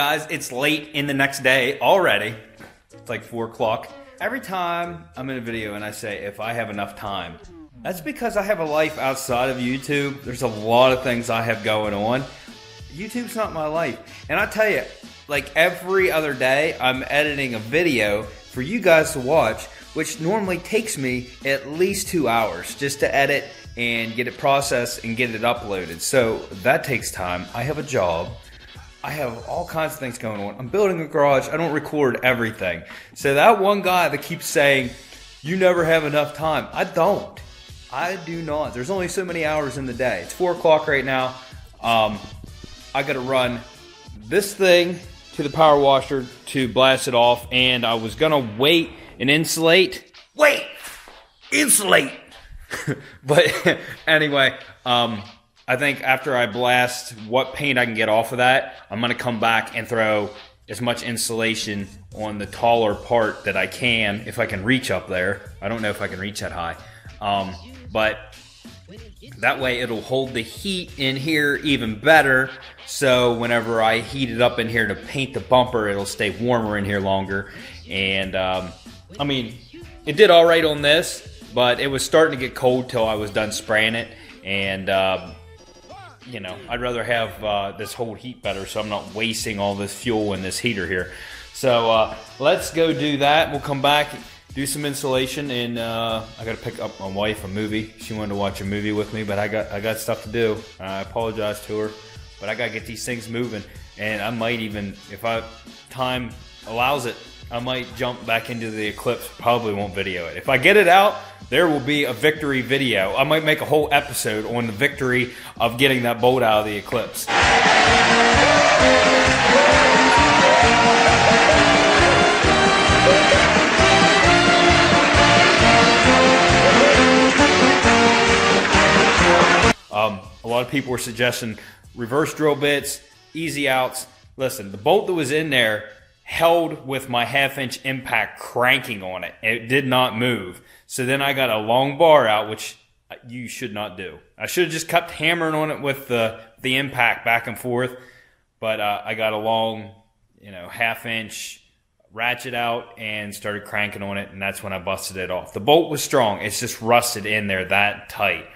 guys, it's late in the next day already. It's like 4 o'clock. Every time I'm in a video and I say, if I have enough time, that's because I have a life outside of YouTube. There's a lot of things I have going on. YouTube's not my life. And I tell you, like every other day, I'm editing a video for you guys to watch, which normally takes me at least 2 hours just to edit and get it processed and get it uploaded. So that takes time. I have a job. I have all kinds of things going on. I'm building a garage. I don't record everything. So that one guy that keeps saying, you never have enough time. I don't. I do not. There's only so many hours in the day. It's 4 o'clock right now. I got to run this thing to the power washer to blast it off. And I was going to wait and insulate. Wait! Insulate! But anyway, I think after I blast what paint I can get off of that, I'm going to come back and throw as much insulation on the taller part that I can, if I can reach up there. I don't know if I can reach that high. But that way it'll hold the heat in here even better. So whenever I heat it up in here to paint the bumper, it'll stay warmer in here longer. And I mean, it did all right on this, but it was starting to get cold till I was done spraying it. And you know, I'd rather have this hold heat better, so I'm not wasting all this fuel in this heater here. So let's go do that. We'll come back, do some insulation, and I got to pick up my wife a movie. She wanted to watch a movie with me, but I got stuff to do. I apologize to her, but I got to get these things moving. And I might even, if time allows it, I might jump back into the Eclipse. Probably won't video it. If I get it out, there will be a victory video. I might make a whole episode on the victory of getting that bolt out of the Eclipse. A lot of people were suggesting reverse drill bits, easy outs. Listen, the bolt that was in there held with my 1/2-inch impact cranking on it. It did not move. So then I got a long bar out, which you should not do. I should have just kept hammering on it with the impact back and forth. But I got a long, 1/2-inch ratchet out and started cranking on it, and that's when I busted it off. The bolt was strong. It's just rusted in there that tight.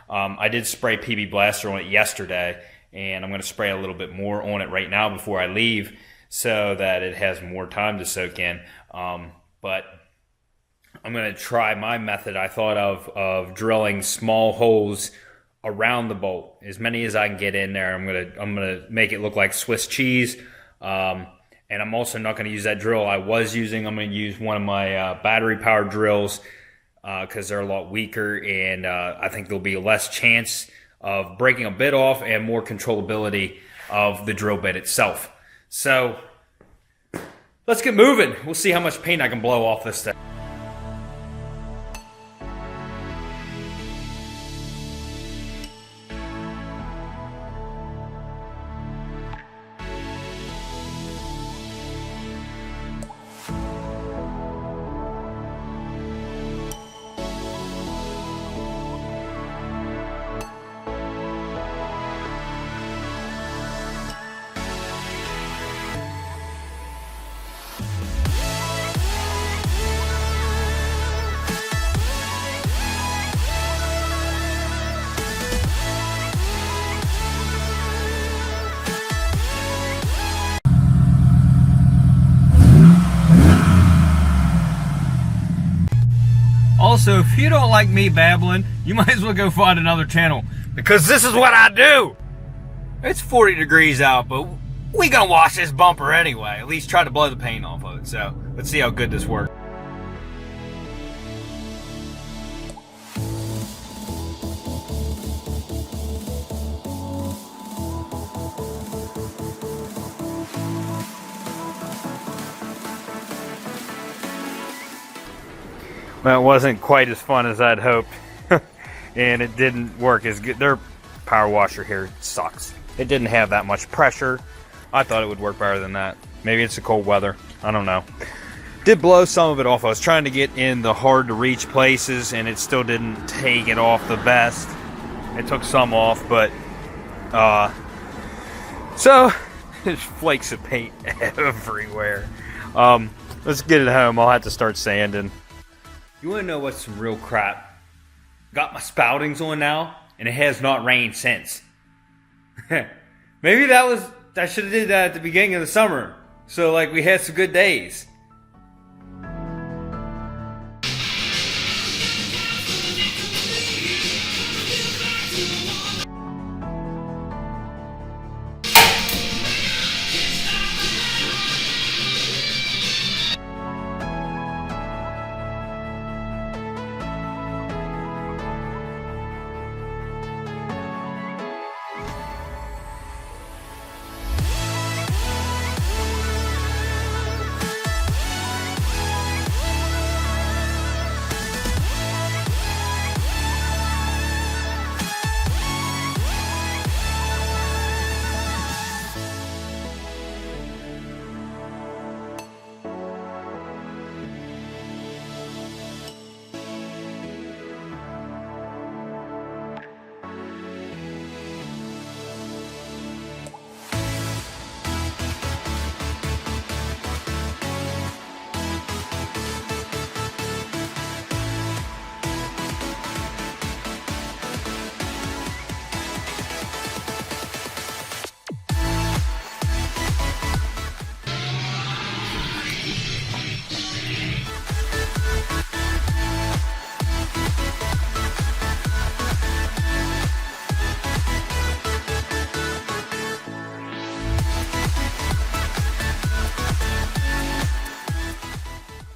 I did spray PB Blaster on it yesterday, and I'm going to spray a little bit more on it right now before I leave, so that it has more time to soak in. But I'm going to try my method I thought of drilling small holes around the bolt, as many as I can get in there. I'm going to make it look like Swiss cheese. And I'm also not going to use that drill I'm going to use one of my battery powered drills, because they're a lot weaker, and I think there'll be less chance of breaking a bit off and more controllability of the drill bit itself. So let's get moving. We'll see how much paint I can blow off this thing. Also, if you don't like me babbling, you might as well go find another channel, because this is what I do. It's 40 degrees out, but we gonna wash this bumper anyway. At least try to blow the paint off of it. So let's see how good this works. Well, it wasn't quite as fun as I'd hoped, and it didn't work as good. Their power washer here sucks. It didn't have that much pressure. I thought it would work better than that. Maybe it's the cold weather. I don't know. Did blow some of it off. I was trying to get in the hard to reach places, and it still didn't take it off the best. It took some off, but so There's flakes of paint everywhere. Let's get it home. I'll have to start sanding. You want to know what's some real crap? Got my spoutings on now, and it has not rained since. Maybe I should have did that at the beginning of the summer. So like we had some good days.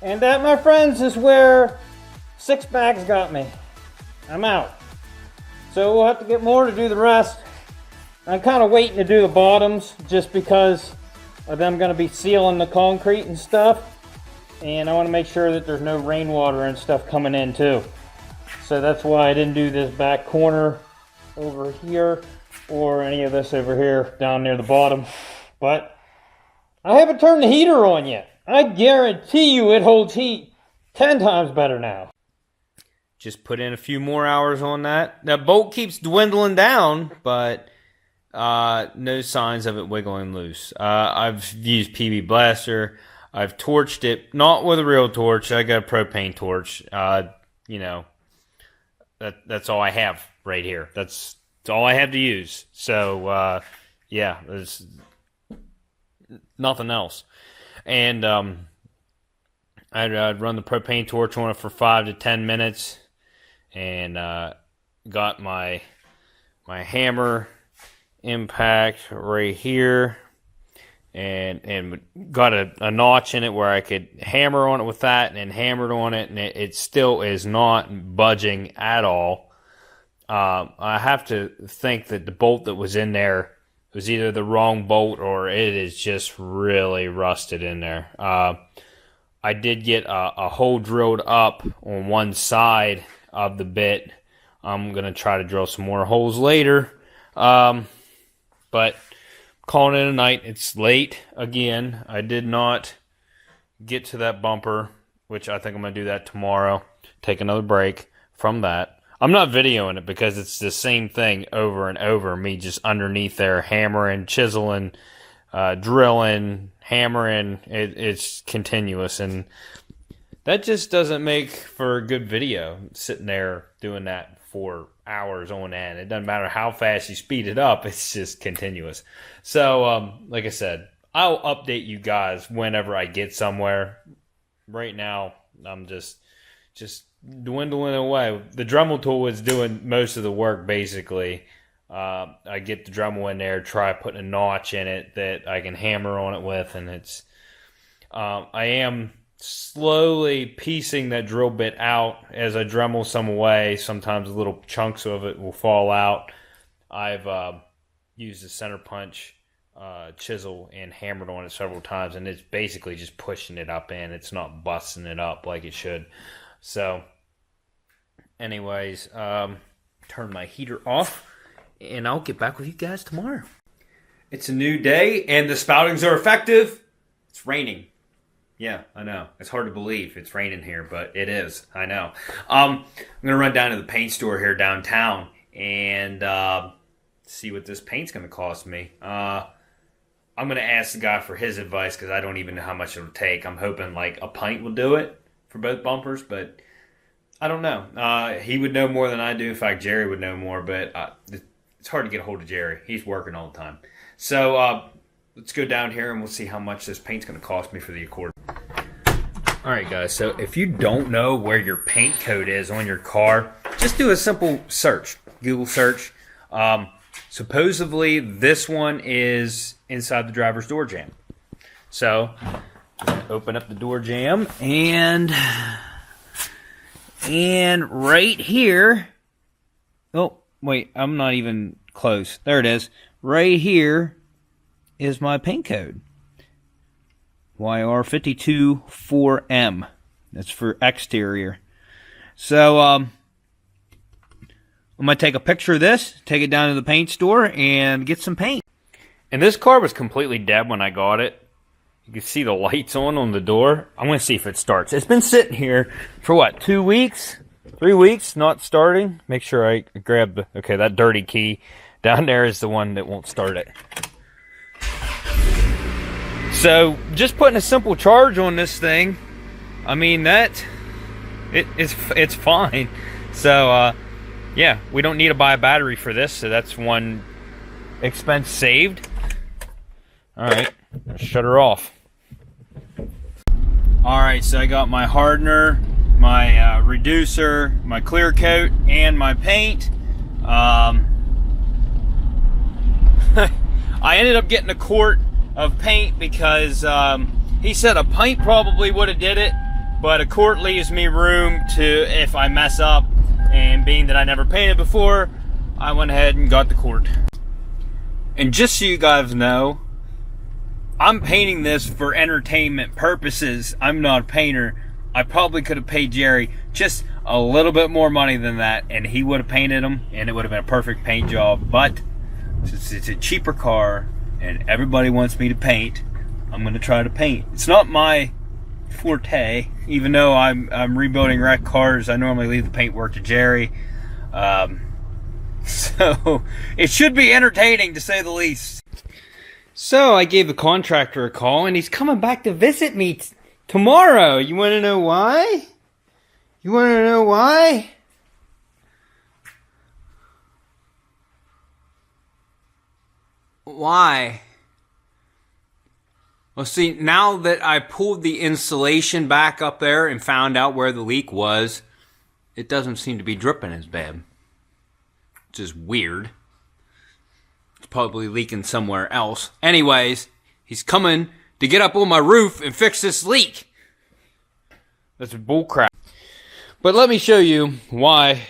And that, my friends, is where 6 bags got me. I'm out. So we'll have to get more to do the rest. I'm kind of waiting to do the bottoms just because of them going to be sealing the concrete and stuff. And I want to make sure that there's no rainwater and stuff coming in too. So that's why I didn't do this back corner over here or any of this over here down near the bottom. But I haven't turned the heater on yet. I guarantee you it holds heat 10 times better now. Just put in a few more hours on that. That bolt keeps dwindling down, but no signs of it wiggling loose. I've used PB Blaster. I've torched it, not with a real torch. I got a propane torch. You know, that's all I have right here. That's all I have to use. So, yeah, there's nothing else. And I'd run the propane torch on it for 5 to 10 minutes, and got my hammer impact right here, and got a notch in it where I could hammer on it with that, and then hammered on it, and it still is not budging at all. I have to think that the bolt that was in there was either the wrong bolt or it is just really rusted in there. I did get a hole drilled up on one side of the bit. I'm going to try to drill some more holes later. But calling it a night. It's late again. I did not get to that bumper, which I think I'm going to do that tomorrow. Take another break from that. I'm not videoing it because it's the same thing over and over. Me just underneath there hammering, chiseling, drilling, hammering. It's continuous, and that just doesn't make for a good video, sitting there doing that for hours on end. It doesn't matter how fast you speed it up. It's just continuous. So, like I said, I'll update you guys whenever I get somewhere. Right now, I'm just dwindling away. The Dremel tool is doing most of the work, basically. I get the Dremel in there, try putting a notch in it that I can hammer on it with, and it's I am slowly piecing that drill bit out as I Dremel some away. Sometimes little chunks of it will fall out. I've used a center punch chisel and hammered on it several times, and it's basically just pushing it up in. It's not busting it up like it should. So, anyways, turn my heater off, and I'll get back with you guys tomorrow. It's a new day, and the spoutings are effective. It's raining. Yeah, I know. It's hard to believe it's raining here, but it is. I know. I'm going to run down to the paint store here downtown and see what this paint's going to cost me. I'm going to ask the guy for his advice because I don't even know how much it'll take. I'm hoping like a pint will do it for both bumpers, but I don't know. He would know more than I do. In fact, Jerry would know more, but it's hard to get a hold of Jerry. He's working all the time. So let's go down here and we'll see how much this paint's going to cost me for the Accord. All right, guys, so if you don't know where your paint code is on your car, just do a simple search, Google search. Supposedly, this one is inside the driver's door jamb. So, open up the door jamb, and right here, oh, wait, I'm not even close. There it is. Right here is my paint code. YR524M. That's for exterior. So, I'm going to take a picture of this, take it down to the paint store, and get some paint. And this car was completely dead when I got it. You can see the lights on the door. I'm going to see if it starts. It's been sitting here for what, 2 weeks? 3 weeks, not starting. Make sure I grab the, okay, that dirty key down there is the one that won't start it. So, just putting a simple charge on this thing, I mean, it's fine. So, yeah, we don't need to buy a battery for this, so that's one expense saved. Alright, shut her off. Alright, so I got my hardener, my reducer, my clear coat, and my paint. I ended up getting a quart of paint because he said a pint probably would have did it, but a quart leaves me room to, if I mess up, and being that I never painted before, I went ahead and got the quart. And just so you guys know, I'm painting this for entertainment purposes. I'm not a painter. I probably could have paid Jerry just a little bit more money than that, and he would have painted them, and it would have been a perfect paint job. But since it's a cheaper car, and everybody wants me to paint, I'm going to try to paint. It's not my forte, even though I'm rebuilding wrecked cars. I normally leave the paint work to Jerry. So it should be entertaining, to say the least. So I gave the contractor a call, and he's coming back to visit me tomorrow. You want to know why? You want to know why? Why? Well, see, now that I pulled the insulation back up there and found out where the leak was, it doesn't seem to be dripping as bad. Which is weird. It's probably leaking somewhere else. Anyways, he's coming to get up on my roof and fix this leak. That's bullcrap. But let me show you why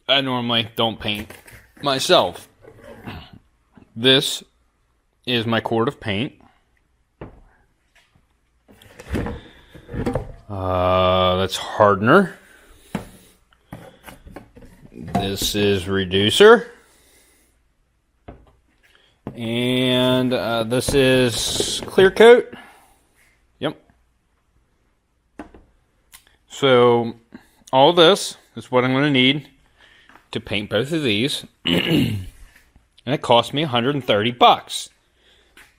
I normally don't paint myself. This is my quart of paint. That's hardener. This is reducer. And this is clear coat. Yep. So all this is what I'm going to need to paint both of these. And it cost me $130.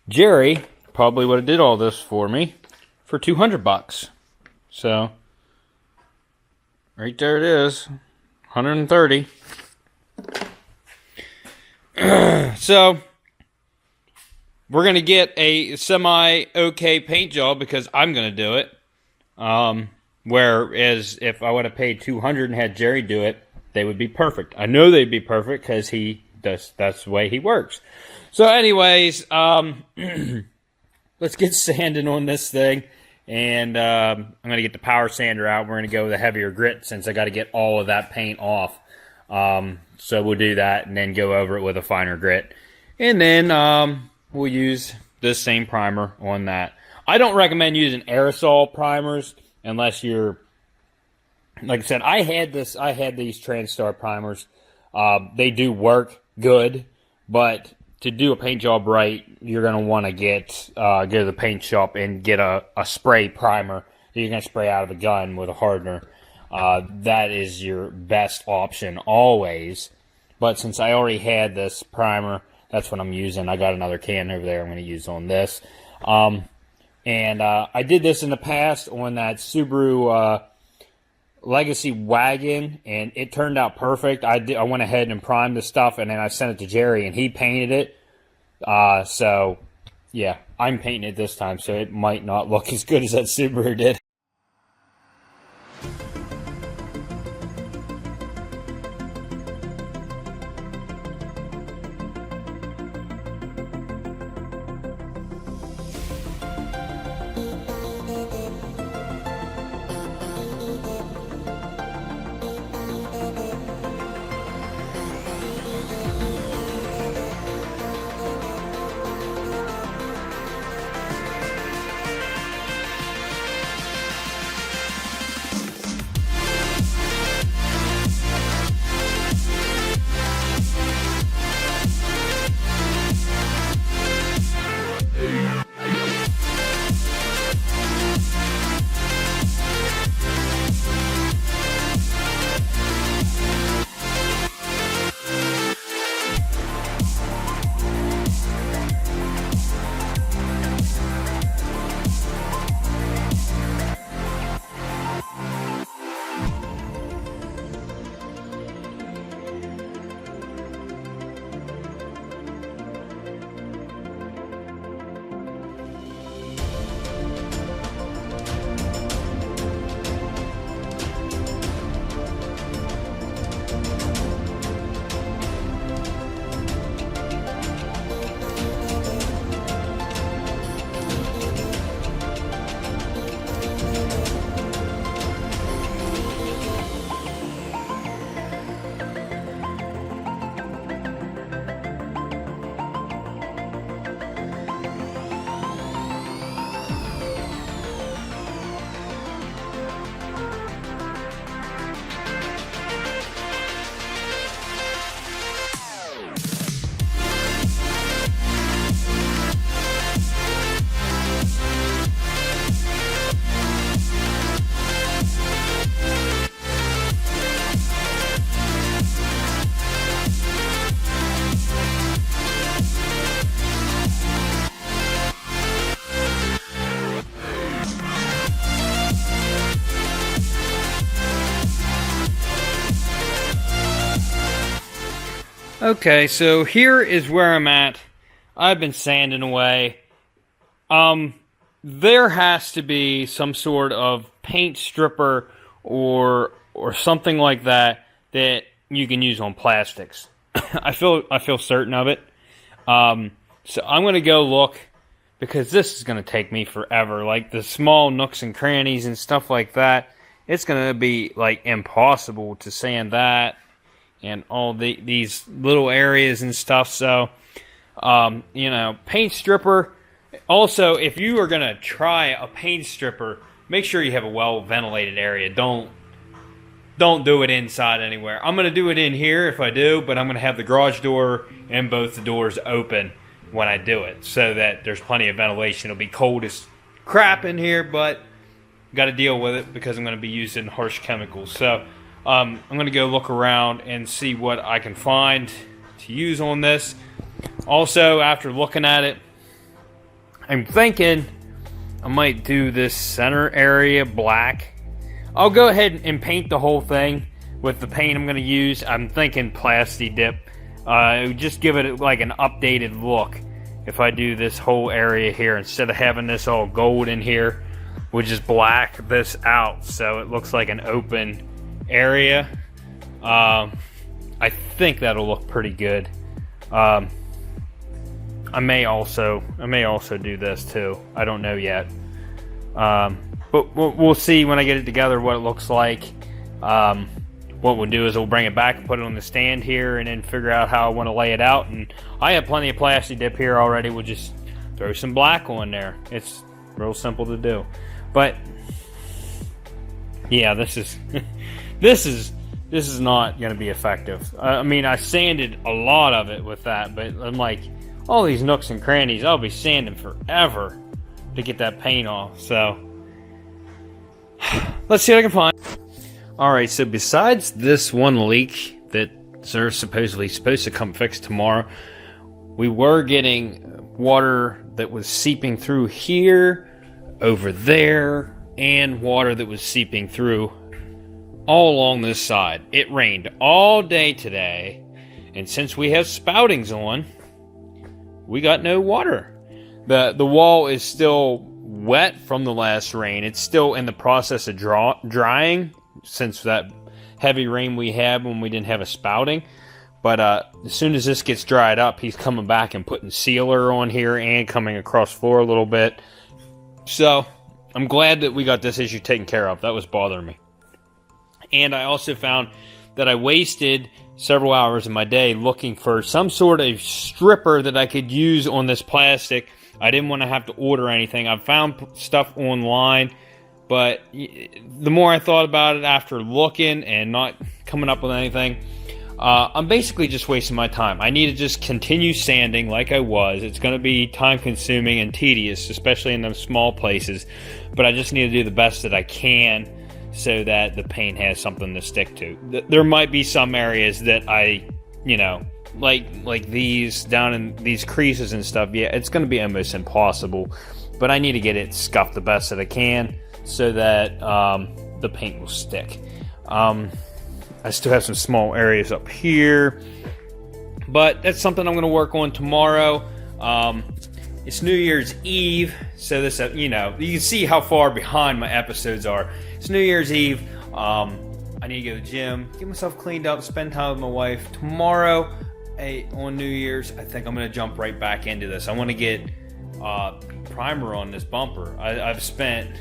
Jerry probably would have did all this for me for $200. So right there it is, $130. So we're gonna get a semi-okay paint job because I'm gonna do it. Whereas if I would have paid $200 and had Jerry do it, they would be perfect. I know they'd be perfect because that's the way he works. So anyways, let's get sanding on this thing. And I'm going to get the power sander out. We're going to go with a heavier grit since I got to get all of that paint off. So we'll do that and then go over it with a finer grit. And then we'll use this same primer on that. I don't recommend using aerosol primers unless you're, like I said, I had these TransStar primers. They do work good, but to do a paint job right, you're going to want to go to the paint shop and get a spray primer that you're going to spray out of a gun with a hardener. That is your best option always. But since I already had this primer That's what I'm using. I got another can over there I'm going to use on this. And I did this in the past on that Subaru Legacy wagon, and it turned out perfect. I went ahead and primed the stuff, and then I sent it to Jerry, and he painted it. So, yeah, I'm painting it this time, so it might not look as good as that Subaru did. Okay, so here is where I'm at. I've been sanding away. There has to be some sort of paint stripper or something like that that you can use on plastics. I feel certain of it. So I'm gonna go look, because this is gonna take me forever. Like the small nooks and crannies and stuff like that, it's gonna be like impossible to sand that. And all these little areas and stuff. So, paint stripper. Also, if you are going to try a paint stripper, make sure you have a well-ventilated area. Don't do it inside anywhere. I'm going to do it in here if I do, but I'm going to have the garage door and both the doors open when I do it, so that there's plenty of ventilation. It'll be cold as crap in here, but got to deal with it because I'm going to be using harsh chemicals. So, I'm going to go look around and see what I can find to use on this. Also, after looking at it, I'm thinking I might do this center area black. I'll go ahead and paint the whole thing with the paint I'm going to use. I'm thinking Plasti Dip. Just give it like an updated look. If I do this whole area here, instead of having this all gold in here, we'll just black this out so it looks like an open area. I think that'll look pretty good. I may also do this too. I don't know yet. But we'll see when I get it together what it looks like. What we'll do is we'll bring it back and put it on the stand here, and then figure out how I want to lay it out. And I have plenty of Plasti Dip here already. We'll just throw some black on there. It's real simple to do. But yeah, this is this is not going to be effective. I mean, I sanded a lot of it with that, but I'm like, all these nooks and crannies, I'll be sanding forever to get that paint off. So let's see what I can find. Alright, so besides this one leak that they're supposed to come fix tomorrow, we were getting water that was seeping through here, over there, and water that was seeping through all along this side. It rained all day today, and since we have spoutings on, we got no water. The wall is still wet from the last rain. It's still in the process of drying since that heavy rain we had when we didn't have a spouting. But as soon as this gets dried up, he's coming back and putting sealer on here and coming across floor a little bit. So I'm glad that we got this issue taken care of. That was bothering me. And I also found that I wasted several hours of my day looking for some sort of stripper that I could use on this plastic. I didn't want to have to order anything. I found stuff online, but the more I thought about it after looking and not coming up with anything, I'm basically just wasting my time. I need to just continue sanding like I was. It's going to be time consuming and tedious, especially in those small places, but I just need to do the best that I can so that the paint has something to stick to. There might be some areas that I, like these down in these creases and stuff. Yeah, it's going to be almost impossible, but I need to get it scuffed the best that I can so that the paint will stick. I still have some small areas up here, but that's something I'm going to work on tomorrow. It's New Year's Eve, so this, you can see how far behind my episodes are. It's New Year's Eve. I need to go to the gym, get myself cleaned up, spend time with my wife. Tomorrow, on New Year's, I think I'm going to jump right back into this. I want to get primer on this bumper. I've spent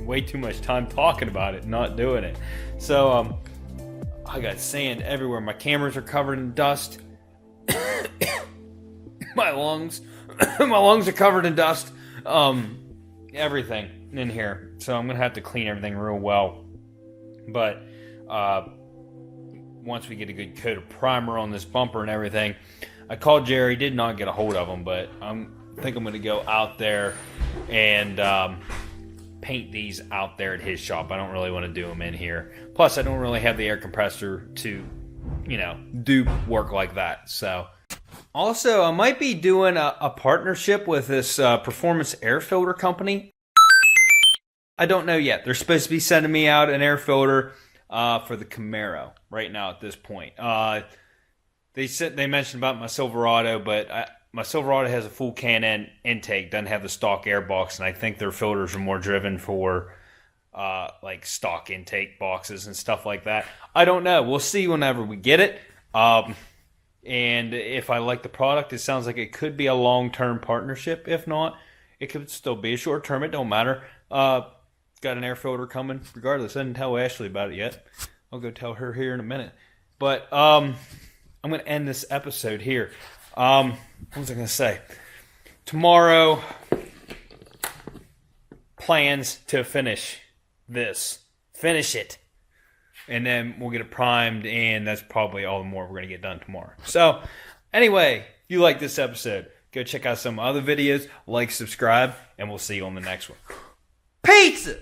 way too much time talking about it, not doing it. So I got sand everywhere. My cameras are covered in dust. My lungs are covered in dust. Everything in here. So I'm gonna have to clean everything real well. But once we get a good coat of primer on this bumper and everything, I called Jerry. Did not get a hold of him, but I think I'm gonna go out there and paint these out there at his shop. I don't really want to do them in here. Plus, I don't really have the air compressor to, do work like that. So, also, I might be doing a partnership with this performance air filter company. I don't know yet. They're supposed to be sending me out an air filter for the Camaro right now at this point. They mentioned about my Silverado, but my Silverado has a full Can-Am intake, doesn't have the stock air box, and I think their filters are more driven for like stock intake boxes and stuff like that. I don't know. We'll see whenever we get it. And if I like the product, it sounds like it could be a long-term partnership. If not, it could still be a short-term. It don't matter. Got an air filter coming regardless. I didn't tell Ashley about it yet. I'll go tell her here in a minute. But I'm going to end this episode here. What was I going to say? Tomorrow, plans to finish this. Finish it. And then we'll get it primed, and that's probably all the more we're going to get done tomorrow. So, anyway, if you like this episode, go check out some other videos, like, subscribe, and we'll see you on the next one. Pizza!